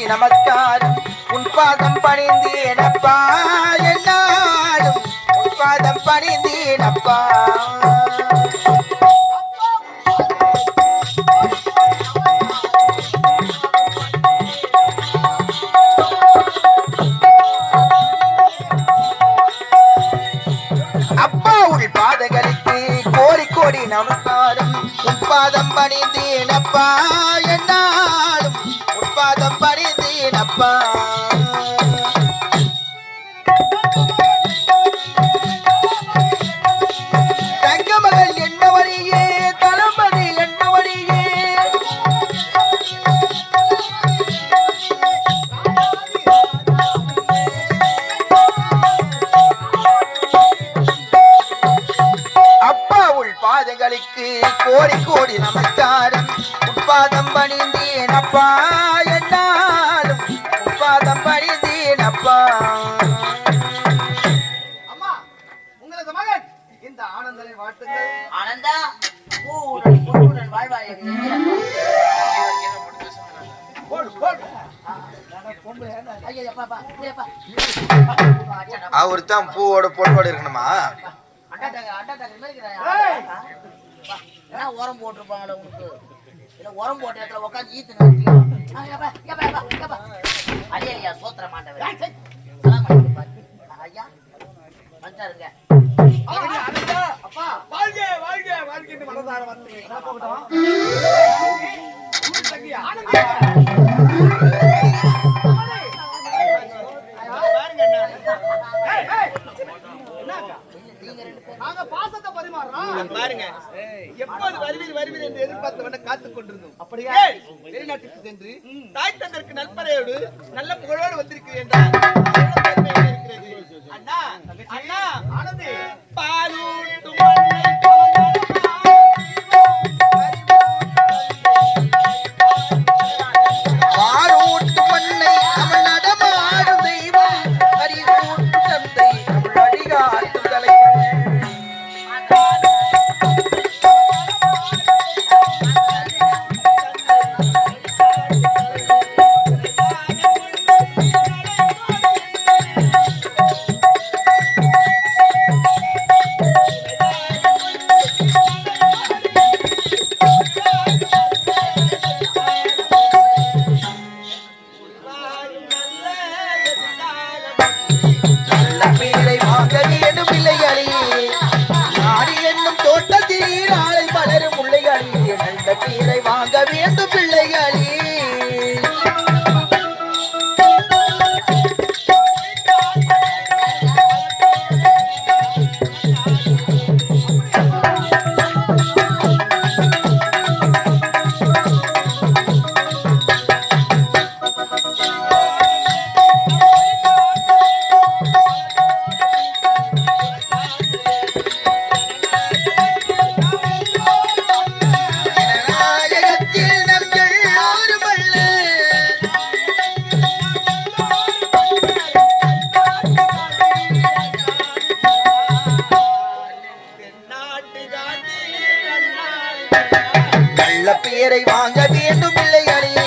நமஸ்காரம் உன் பாதம் பணிந்தேனப்பா என்னாலும் உன் பாதம் பணிந்தேனப்பா அப்பா உன் பாதங்களுக்கு கோடி கோடி நமஸ்காரம் உன் பாதம் பணிந்தேனப்பா என்னாலும் உன் பாதம் பணிந்தேனப்பா தங்கமகள் என்னவழியே தளபதி என்னவழியே அப்பா உள் பாதங்களுக்கு கோடி கோடி நமஸ்காரம் உட்பாதம் பணிந்தேனப்பா என்னாலும் உட்பாதம் பணிந்தேனப்பா. அம்மா உங்களது மகன் இந்த ஆனந்தனை வாழ்த்துங்கள். ஆனந்தா பூவுடன் வாழ்வாய். அவரு தான் பூவோட பொண்ணோட இருக்கணுமா? உரம் போட்டிருப்பாங்களே உங்களுக்கு உரம் போட்ட இடத்துல உட்காந்து ஈத்து அலியா சோத்திர மாட்டேன் ஐயா வந்துட்டாருங்க. அப்பா வாழ்க வாழ்க வாழ்க்கை மனதார நாங்க பாசத்தை பரிமாறோம் பாருங்க. எப்போது வருவீர் வருவீர் என்று எதிர்பார்த்தவன காத்துக் கொண்டிருந்தோம். அப்படியே வெளிநாட்டுக்கு சென்று தாய் தந்தருக்கு நல்பறையோடு நல்ல புகழோடு வந்திருக்கிறேன் என்றால் அண்ணா அண்ணா ஆனந்தி பாலூட்டும் மண்ணை அவன் நடமாடும் தெய்வம் அறிவூட்டு தந்தை வழிகாட்டும் தலைவன் கீரை வாங்க வேண்டும் பிள்ளைகளே. பேரை வாங்க வேண்டும் பிள்ளைகளே.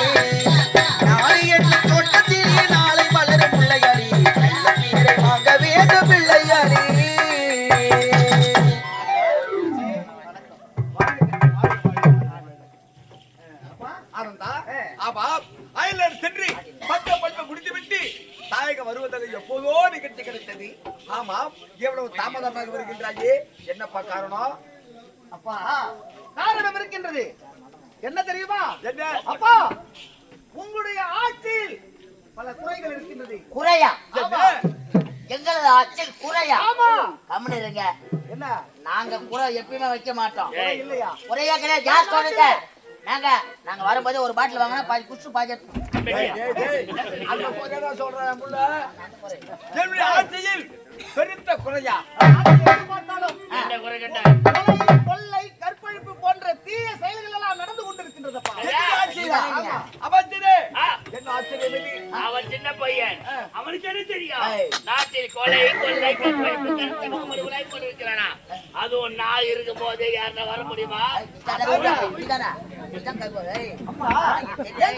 நாளை என்ற தோட்டத்திலே நாளை மலரும் பிள்ளைகளே. நல்ல பேரை வாங்க வேண்டும் பிள்ளைகளே. அயல்நாடு சென்று பட்ட முடித்துவிட்டு தாயகம் வருவதாக எப்போதோ நிகழ்ச்சி கிடைத்தது. ஆமாம், எவ்வளவு தாமதமாக வருகின்றாயே, என்னப்பா காரணம்? அப்பா காரணம் இருக்கின்றது. என்ன தெரியுமா? அப்பா உங்களுடைய ஆட்சியில் பல குறைகள் இருக்கின்றது. குறையா? எங்களது ஆட்சியில் குறையா? ஆமா. கம்முனு இருங்க. என்ன நாங்க குறை எப்பயுமே வைக்க மாட்டோம். இல்லையா? குறையா கிடையாது. யார் சொல்லுங்க? நாங்க வரும்போது ஒரு பாட்டில் வாங்கினா பாதி குடிச்சு பாதி அந்த குறையா சொல்றேன் புள்ள. என்னுடைய ஆட்சியில் பெருத்த குறையா? பார்த்தாலும் என்ன குறை கேட்ட? கொள்ளை, கற்பழிப்பு போன்ற தீய செயல்கள் எல்லாம் நடந்து கொண்டிருக்கின்றதப்பா. அவன் சின்ன பையன், அவனுக்கு என்ன தெரியும்? நாட்டில் கொலை, கொள்ளை, கற்பழிப்பு, கருத்து முகமது உலாய் கொண்டிருக்கிறானா? அதுவும் நான் இருக்கும் போதே யாருன்னா வர முடியுமா?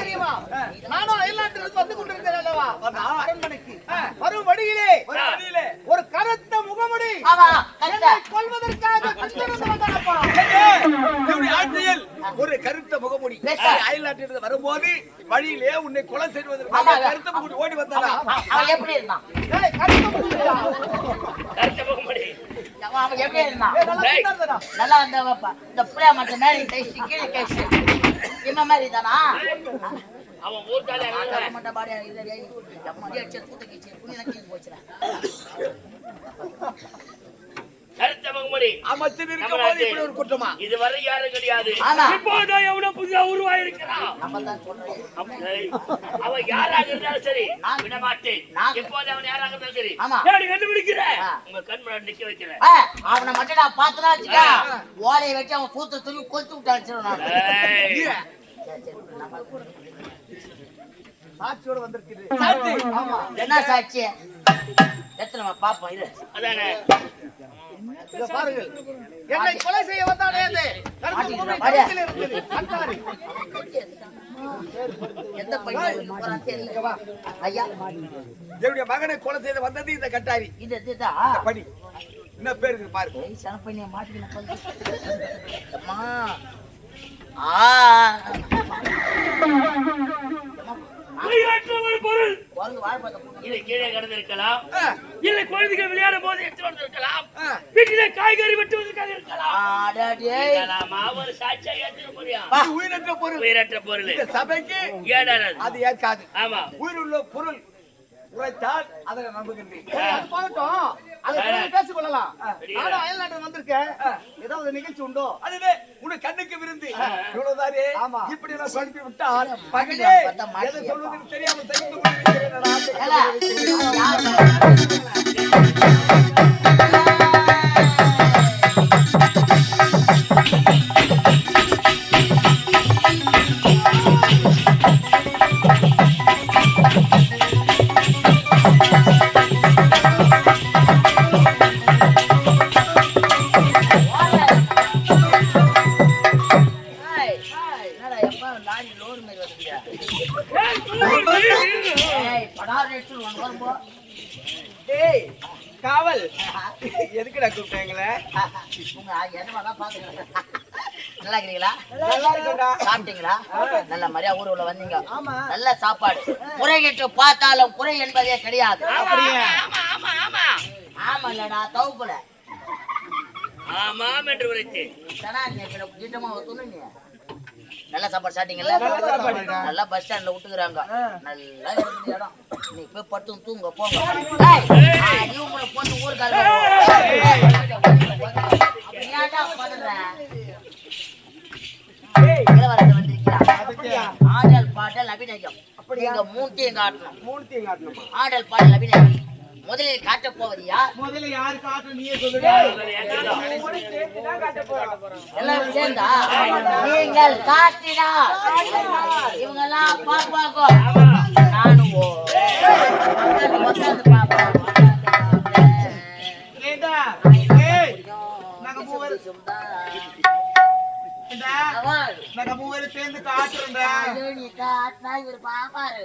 தெரியுமா? நானும் அயல்நாட்டிலிருந்து வந்து கொண்டிருக்கிறேன் அல்லவா? அரண்மனைக்கு வரும் வழியிலே ஒரு கருத்த முகமுடி கொள்வதற்காக ஆட்சியில் ஒரு கருத்த முகமுடி அயல்நாட்டிலிருந்து வரும்போது வழியிலே உன்னை கொலை செய்வதற்காக கருத்த முகமுடி ஓடி வந்தாரா? எப்படி இருந்தான்? கருத்த முகமடி அவன் எப்படி இருந்தான்? நல்லா இந்த புளியா மட்டும் மேலே கைசி கீழே கைசி இந்த மாதிரி தானா? அவன் ஊர்கால மட்டும் பாடியா இல்லை அடிச்சு கூட்டக்கிச்சு புண்ணிய போச்சுடா. கருத்த முகமடி அமைச்சர் இருக்கும்போது இப்படி ஒரு குற்றமா? இதுவரை யாரும் கிடையாது. ஆமா. இப்போதான் எவ்வளவு புதிதா உருவாயிருக்கிறான். நம்ம தான் சொல்றோம். அவன் யாராக இருந்தாலும் சரி விட மாட்டேன். இப்போது அவன் யாராக இருந்தாலும் சரி ஆமா. கண்டுபிடிக்கிறேன். உங்க கண் முன்னாடி நிக்க வைக்கிறேன். அவனை மட்டும் நான் பார்த்தனா வச்சுக்க ஓலையை வச்சு அவன் கூத்த துணி கொளுத்து விட்டு அடிச்சிருவான். சாட்சியோட வந்திருக்குது. ஆமா. என்ன சாட்சி? எத்தனை பாப்போம் இது. அதானே இத பாருங்கள். என்னை கொலை செய்ய வந்தானே அது எந்த பையன் தெரியல. ஐயா என்னுடைய மகனை கொலை செய்த வந்தது இந்த கட்டாரி. இதுதான் படி என்ன பேருக்கு பாருங்க. சனப்பைய மாட்டிக்கின பொருள் இதை கீழே கடந்திருக்கலாம், இல்லை குழந்தைகள் விளையாடும் போது எடுத்து வந்திருக்கலாம், வீட்டிலே காய்கறி வெட்டுவதற்காக இருக்கலாம். ஒரு சாட்சியாக ஏற்றுக்க முடியும். உயிரற்ற பொருள், உயிரற்ற பொருள் சபைக்கு ஏடானது, அது ஏற்காது. ஆமா, உயிருள்ள பொருள் உரைத்தால் அதை நம்புகின்றேன். பேசிக்கொள்ளலாம். நானும் அயல்நாட்டில் வந்திருக்கேன். ஏதாவது நிகழ்ச்சி உண்டோ? அதுவே உனக்கு கண்ணுக்கு விருந்து இவ்வளவுதானே. இப்படி எல்லாம் குழப்பி விட்டால் பகையே எதை சொல்வதற்கு தெரியாமல் தகுந்து காவல் எதுக்குடா கூப்பிட்டாங்களே? நல்லா இருக்கிறீங்களா? நல்லா இருக்கா? சாப்பிட்டீங்களா? நல்ல மாதிரியா ஊருல வந்தீங்க. நல்ல சாப்பாடு. முறைகிட்டு பார்த்தாலும் குறை என்பதே கிடையாது. ஆமா இல்லடா தவுப்புல ஆமாம் என்று உரைத்து நல்ல சாப்பாடு சாப்பிட்டீங்கல்ல? நல்லா பஸ் ஸ்டாண்ட்ல விட்டுக்கிறாங்க. நல்லா இருக்குது இடம். நீ போய் படுத்து தூங்க போங்க. உங்களை போட்டு ஊருக்கால ஆடல் பாடல் அபிநயம். நீங்க மூட்டையும் காட்டணும். ஆடல் பாடல் அபிநயம் முதலில் காட்ட போவது யார்? முதல்ல யாரு காட்டணும் நீயே சொல்லுங்க. எல்லாரும் சேர்ந்தா நீங்கள் காட்டினார் இவங்க எல்லாம் பாப்பாக்கோ நானும் சேர்ந்து காட்டுறேன். நீ காட்டினா இவர் பாப்பாரு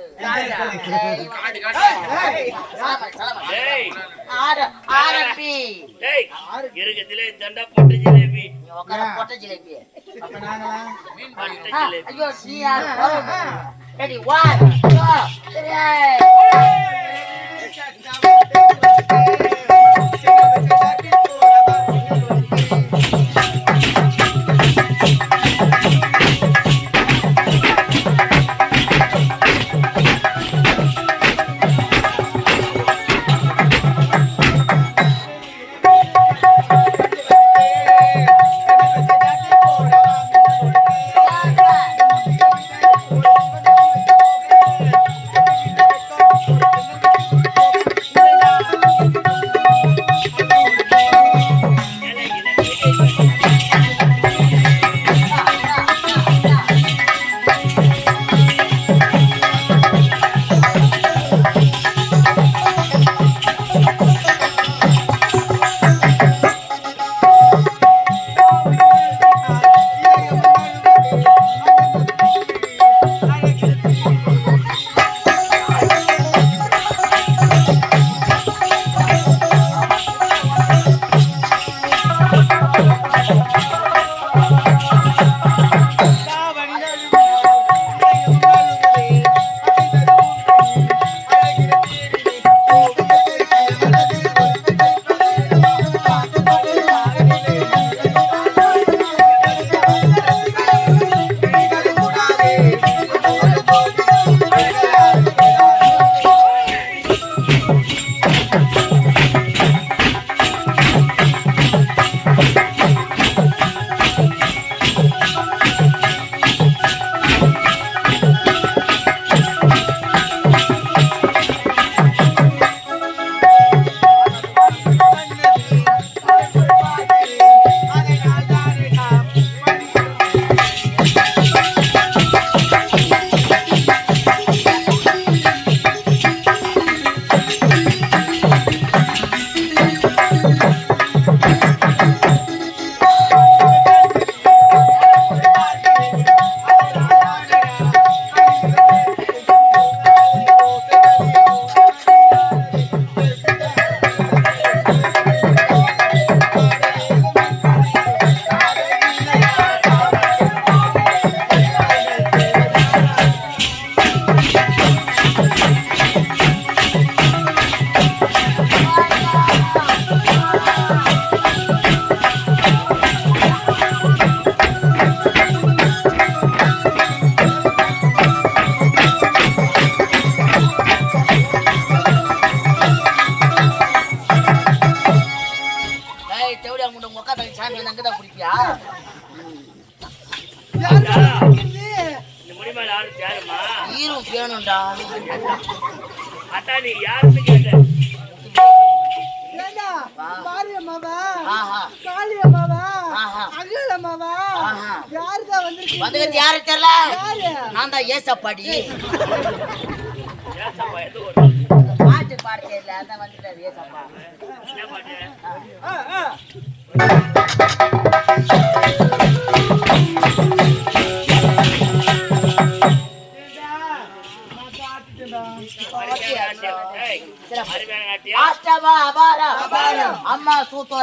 இருக்கத்திலே தண்டா பொட்ட ஜிலேபி பொட்ட ஜிலேபி. ஐயோ நீ யாரு? ரெடி 1 2 3 இந்த முடிமால ஆளு யாருமா? ஈரும் வேணும்டா. அத்தா நீ யாருன்னு கேட்ட? வந்துட்டு யாரு தெரியல, நான் தான் ஏசப்பாடி. ஏசப்பா எது ஒரு பாட்டு பாட தெரியல, அதான் வந்துட்டாரு ஏசப்பா. என்ன பாட்டு? அம்மா சூத்தோ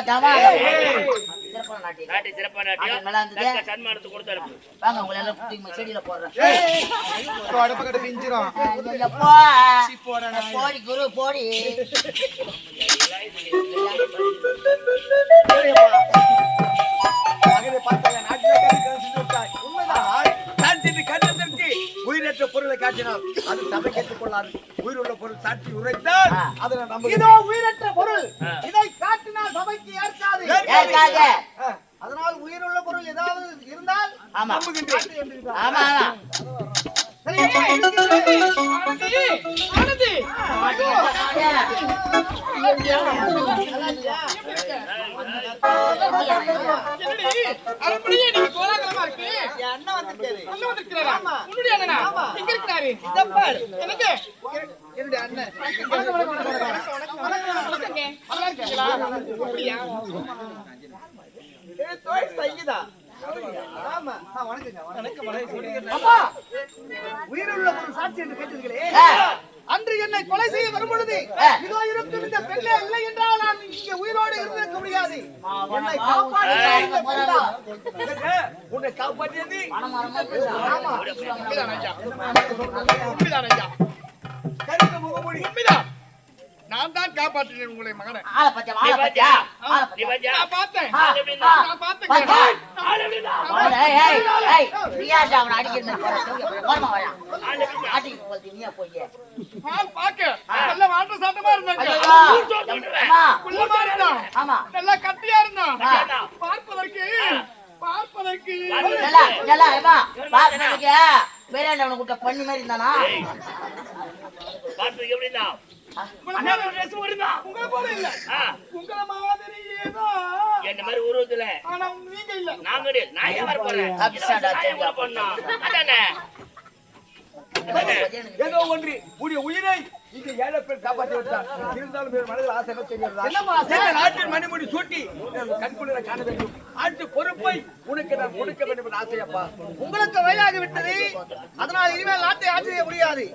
சன்மானத்தை கொடுத்தாரு. வாங்க உங்களை எல்லாம் செடியில போடுறேன். போடி குரு போடி. உயிரற்ற பொருளை காட்டினால் அது சபை கேட்டுக் கொள்ளாது. உயிர் உள்ள பொருள் சாட்சி உரைத்தால் அதை நம்ம இதோ உயிரற்ற பொருள் இதை காட்டினால் சபைக்கு ஏற்காது. அதனால் உயிருள்ள பொருள் ஏதாவது இருந்தால் நம்புகின்றேன். ஆமா உயிருள்ள பொருள் சாட்சி என்று கேட்டீர்களே, அன்று என்னை கொலை செய்ய வரும் பொழுது இதோ இருக்கும் இந்த பெண்ணே இல்லை என்றால் நான் இங்கே உயிரோடு இருந்திருக்க முடியாது. உன்னை காப்பாற்றியது உண்மைதான். நான் தான் காப்பாற்றினேன் உங்களை மகனை. நல்லா கட்டியா இருந்தான் பார்ப்பதற்கு பண்ணி மாதிரி இருந்தானா என்ன மாதிரி உருவத்துல நாங்க ஏதோ ஒன்று உடைய உயிரை இங்க ஏழை பேர் காப்பாற்றி விட்டார். இருந்தாலும் மனதில் ஆசைகள் தெரியாது. நாட்டின் மணிமுடி சூட்டி கண்குளிர காண வேண்டும். ஆட்டு பொறுப்பை உனக்கு நான் கொடுக்க வேண்டும் என்று ஆசையப்பா. உங்களுக்கு வயதாகி விட்டது, அதனால் இனிமேல் நாட்டை ஆட்சி செய்ய முடியாது.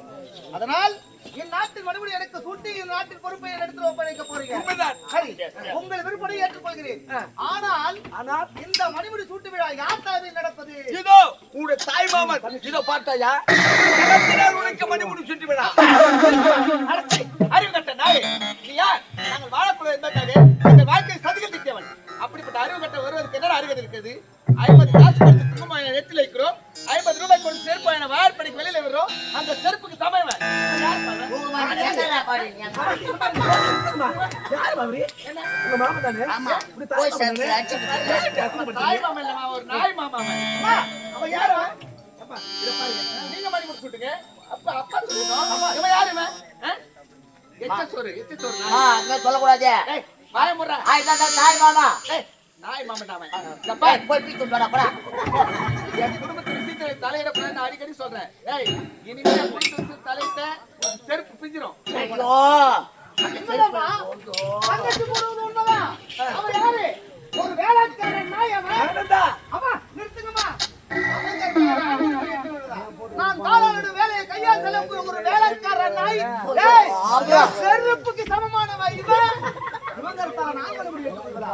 அதனால் என் நாட்டின் மணிமுடி எனக்கு சூட்டி என் நாட்டின் பொறுப்பை எடுத்து ஒப்படைக்க போறீங்க. சரி, உங்கள் விருப்பத்தை ஏற்றுக்கொள்கிறேன். ஆனால் இந்த மணிமுடி சூட்டு விழா யார் தலைமையில் நடப்பது? இதோ உங்களுடைய தாய் மாமன். இதோ பார்த்தாயா, உனக்கு மணிமுடி சூட்டு விழா. அறிவு கட்ட நாயே, நீ யார்? நாங்கள் வாழக்குள்ள இருந்தாங்க எங்கள் வாழ்க்கை சதிகத்திட்டவன். அப்படிப்பட்ட அறிவு கட்ட வருவதற்கு என்ன அறிவு இருக்கிறது? 50 காசு கொடுத்து குங்குமம் நெத்தில வைக்கிறோம், 50 ரூபாய் கொண்டு செருப்பு என வாழப்படிக்கு வெளியில வர்றோம். அந்த செருப்புக்கு சமைவன் ஒரு நாய் மாமா. இவன் யாரு இவன்? எச்ச சோறு. அது சொல்லக்கூடாது. ஏய், வாய முடுறா. தாய் மாமா. நாய் மாமன்டா அவன். போய் பீத்து விட்டு வாடா, போடா. என் குடும்பத்து விஷயத்துல தலையிடக்கூடாதுன்னு நான் அடிக்கடி சொல்றேன். ஏய், இனிமே என் குடும்பத்து விஷயத்துல தலையிட்ட செருப்பு பிஞ்சிரும். ஐயோ. தங்கச்சி போடுவது உண்மைதான். அவன் யாரு? ஒரு வேலைக்காரன் நாய் அவன். ஆனந்தா, அம்மா, நிறுத்துங்கம்மா. நான் தாளாளிடும் வேலையை கையால் செல்லக்கூடிய ஒரு வேலைக்காரன் நாய். ஏய், என் செருப்புக்கு சமமானவ இவன். இவன் கருத்தால நான் கண்டுபிடி எடுத்துக்கிறா.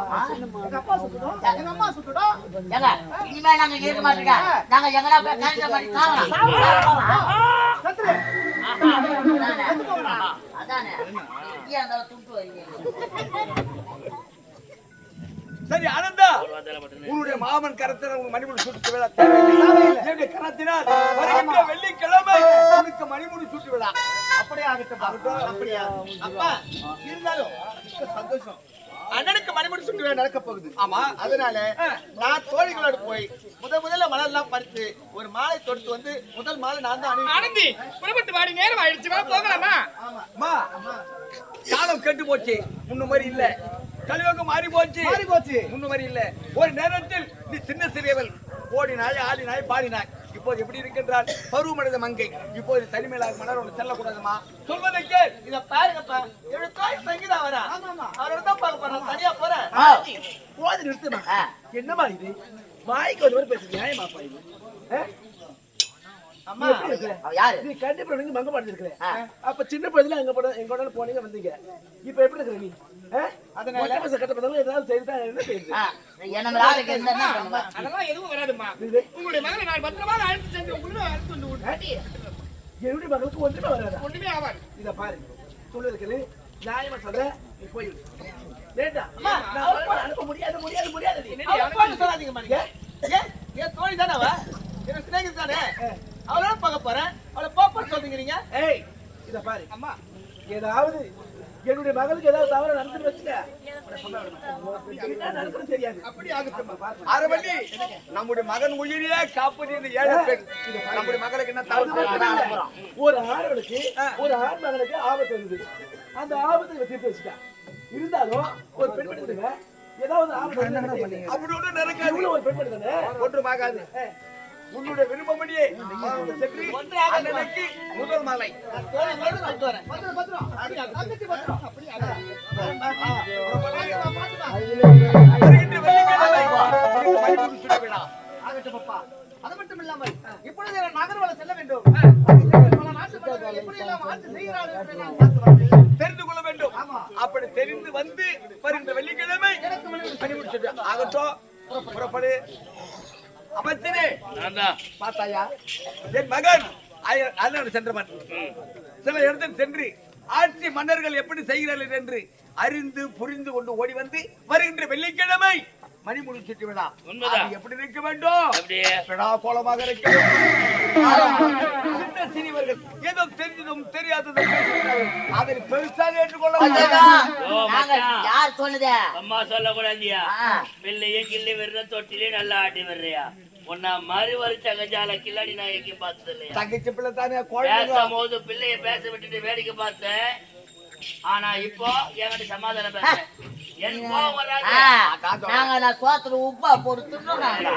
எங்க அப்பா சுட்டுடும், எங்க அம்மா சுட்டுடும். ஏங்க, இனிமே நாங்க இருக்க மாட்டோங்க. நாங்க எங்கடா போய் கழிஞ்ச மாதிரி சாவலாம். சத்துரு. அதானே. ஏன் அந்த துண்டு வரீங்க? சரி ஆனந்தா, ஒரு வார்த்தையில மட்டும் உன்னுடைய மாமன் கரத்தில் உன் மணிமுடி சூட்டு விழா தேவையில்லை. என்னுடைய கரத்தினால் வருகின்ற வெள்ளிக்கிழமை உனக்கு மணிமுடி சூட்டு விழா. அப்படியே ஆகட்டும். அப்படியா? அப்பா, இருந்தாலும் மிக்க சந்தோஷம். அண்ணனுக்கு மணிமுடி சூட்டு விழா நடக்க போகுது. ஆமா, அதனால நான் தோழிகளோடு போய் முதல்ல மலர்லாம் பறித்து ஒரு மாலை தொடுத்து வந்து முதல் மாலை நான் தான் ஆனந்தி புறப்பட்டு வாடி, நேரம் ஆயிடுச்சு, வா போகலாமா? அம்மா, காலம் கெட்டு போச்சு, முன்ன மாதிரி இல்ல. கலியுகம் மாறி போச்சு, முன்ன மாதிரி இல்ல. ஒரு நேரத்தில் நீ சின்ன சிறியவள், ஓடினாய், ஆடினாய், பாடினாய். இப்போது எப்படி இருக்கின்றால் பருவமடைந்த மங்கை. இப்போது தனிமையிலாக மலரோடு செல்லக்கூடாதுமா. சொல்வதை கேள். இத பாருங்கப்பா, என்னோட தாய் சங்கீதா வரா. அவரோட தான் பார்க்க போறேன், கனியா போறேன். போது நிறுத்துமா. என்னமா இது வாய்க்கு ஒரு மாதிரி பேசுறது நியாயமாப்பா இது? அம்மா, அவ யாரு? நீ கண்டிப்பா நீங்க மங்க பாடிச்சிருக்கல. அப்ப சின்ன பையன்ல எங்க போனீங்க வந்தீங்க. இப்ப எப்படி இருக்க நீ? அதனால கட்ட பதல ஏதாவது செய்தா என்ன செய்யுது? என்ன நாளைக்கு என்ன பண்ணுவ? அதெல்லாம் எதுவும் வராதுமா. உங்களுடைய மகனை நான் பத்திரமா அழைத்து சென்று உள்ள அழைத்து வந்து விடுறேன். என்னுடைய மகளுக்கு ஒன்றுமே வராது. ஒண்ணுமே ஆவாது. இத பாரு, சொல்லுறது நியாயமா சொல்ற. நீ போய் லேட்டா அம்மா, நான் அனுப்ப முடியாது. என்ன சொல்லாதீங்க நீங்க. ஏன் தோழி தானே அவ? என்ன சிநேகிதி தானே? அவளோட பார்க்க போறேன். அவளை பாப்பா சொல்றீங்க நீங்க. ஏய், இத பாரு அம்மா, ஏதாவது என்னுடைய மகளுக்கு ஏதாவது தவறு நடந்து வச்சுக்க, என்ன நடக்குன்னு தெரியாது. அப்படி ஆகட்டும். அரவள்ளி, நம்முடைய மகன் உயிரியே காப்பது இந்த ஏழை பெண். நம்முடைய மகளுக்கு என்ன தவறு? ஒரு ஆண்களுக்கு ஒரு ஆண் மகனுக்கு ஆபத்து வந்தது. அந்த ஆபத்தை தீர்த்து வச்சுட்டா. இருந்தாலும் ஒரு பெண் பெண்ணுங்க ஏதாவது ஆபத்து அப்படி ஒண்ணு நடக்காது. ஒரு பெண் பெண்ணு ஒன்றும் ஆகாது. உன்னுடைய விருப்பப்படியே அண்ணனுக்கு முதல் மாலை அது மட்டும் இல்லாமல் இப்பொழுது நகர்வல செல்ல வேண்டும். தெரிந்து கொள்ள வேண்டும். அப்படி தெரிந்து வந்து வருகின்ற வெள்ளிக்கிழமை ஆகட்டும், புறப்படு. அமைச்சரே, பார்த்தாயா, என் மகன் அண்ணன் சென்றவன் சில இடத்தில் சென்று ஆட்சி மன்னர்கள் எப்படி செய்கிறார்கள் என்று அறிந்து புரிந்து கொண்டு ஓடி வந்து வருகின்ற வெள்ளிக்கிழமை மணிமுடி சுற்றி விழா. எப்படி இருக்க வேண்டும்? கோலமாக இருக்க வேண்டும். சிறியவர்கள் ஏதோ தெரிஞ்சதும் தெரியாததும் அதை பெருசாக ஏற்றுக்கொள்ள யார் சொன்னதே? அம்மா சொல்லக்கூடாதியா? பிள்ளையே கிள்ளி விடுற தொட்டிலே நல்லா ஆட்டி விடுறியா? உன்ன மாதிரி ஒரு தகஜால கில்லாடி நான் எங்க பார்த்தது இல்லையா? தங்கச்சி பிள்ளை தானே, பேசும்போது பிள்ளைய பேச விட்டுட்டு வேடிக்கை பார்த்தேன். ஆனா இப்போ என்கிட்ட சமாதானம் பேசுறேன். நாங்க சோத்துல உப்பா போட்டு திட்டுறாங்க.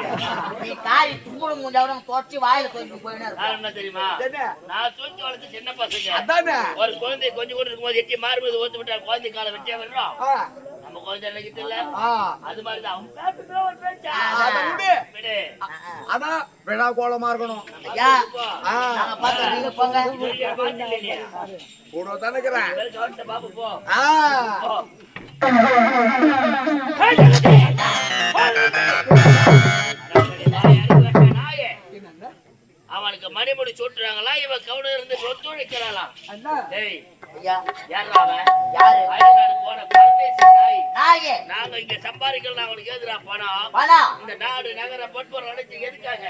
நீ காய் தும்புடு முடிஞ்ச தொட்டி வாயில கொஞ்சம் போயினா தெரியுமா? நான் தூக்கி வளர்த்து சின்ன பசங்க ஒரு குழந்தை கொஞ்சம் கூட இருக்கும்போது எட்டி மாறும்போது ஓத்து விட்டா குழந்தை காலை வெட்டியா வர்றோம். நம்ம குழந்தை நினைக்கிட்டு இல்ல, அது மாதிரிதான் அவங்க பேசுற ஒரு பேச்சா. ஆனா விழா கோலமா இருக்கணும். நாங்க பார்த்தா நீங்க போங்க கூட தானேக்கிறேன். பாபு போ. அவனுக்கு மணிமுடி சூட்டுறாங்களா? இவன் கவுன இருந்து ஒத்துழைக்கிறாளாம். நாங்க இங்க சம்பாதிக்கலாம். அவனுக்கு எதிரா பணம். இந்த நாடு நகர பொற்பொருள் அடைச்சு எதுக்காக?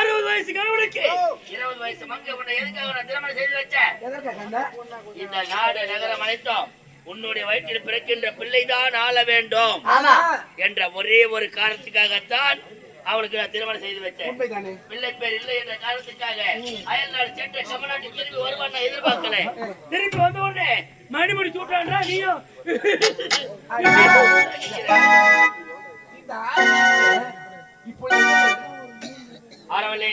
60 வயசு கணவனுக்கு 20 வயசு மங்க உன்னை எதுக்காக நான் திருமணம் செய்து வச்சேன்? இந்த நாடு நகரம் அனைத்தும் உன்னுடைய வயிற்றில் பிறக்கின்ற பிள்ளைதான் ஆள வேண்டும் என்ற ஒரே ஒரு காரணத்துக்காகத்தான் அவனுக்கு நான் திருமணம் செய்து வச்சேன். உண்மைதானே? பிள்ளை பேர் இல்லை என்ற காரணத்துக்காக அயல் நாடு சென்று கமநாட்டுக்கு திரும்பி வருவான் நான் எதிர்பார்க்கல. திரும்பி வந்த உடனே மணிமுடி சூட்டான்றா நீயும். இந்த ஆள் இப்போ ஆரவலே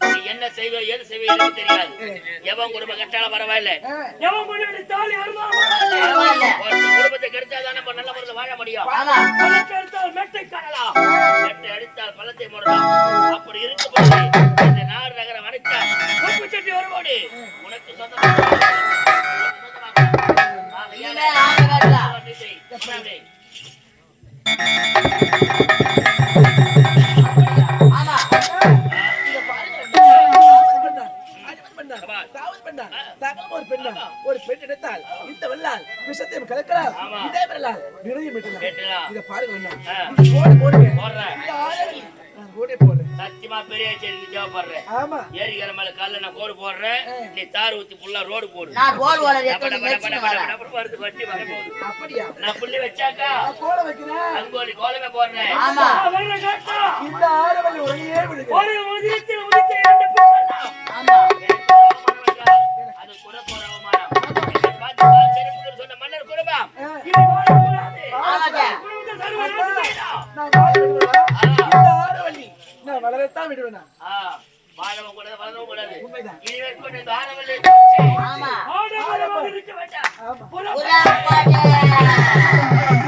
நீ என்ன செய்வோ ஏது செய்வோ எனக்கு தெரியாது. எவன் குடும்ப கட்டால பரவாயில்ல, எவன் முன்னாடி தாலி அறுமா குடும்பத்தை கெடுத்தாதான் நம்ம நல்ல முறையில் வாழ முடியும். பழத்தை அடித்தால் மெட்டை காணலாம், மெட்டை அடித்தால் பழத்தை மூடலாம். அப்படி இருக்கும்போது இந்த நாடு நகரம் அடைத்தால் உப்பு சட்டி வருவோடு உனக்கு ஒரு பெண் எடுத்தால் இந்த வெள்ளால் விஷத்தை கலக்கலாம், இதே வெள்ளால் நிறைய இதை பாருங்க. சத்தியமா பெரிய தேவைப்படுறேன். ஆமா, ஏரிக்கிற மேல கால நான் கோடு போடுறேன், நீ தார் ஊத்தி புல்லா ரோடு போடு. அப்படியா? நான் புள்ளி வச்சாக்கா கோல வைக்கிறேன், அங்கோலி கோலமே போடுறேன். இந்த ஆரவல் உடனே விடுங்க. அது கூட போற அவமானம். சொன்ன மன்னர் குடும்பம் இது வாழக்கூடாது. நான் வளரத்தான் விடுவேனா? வாழவும் கூடாது, வளரவும் கூடாது. இனிமேல் கொண்டு இந்த ஆரவல்லை இருக்க வேண்டாம்.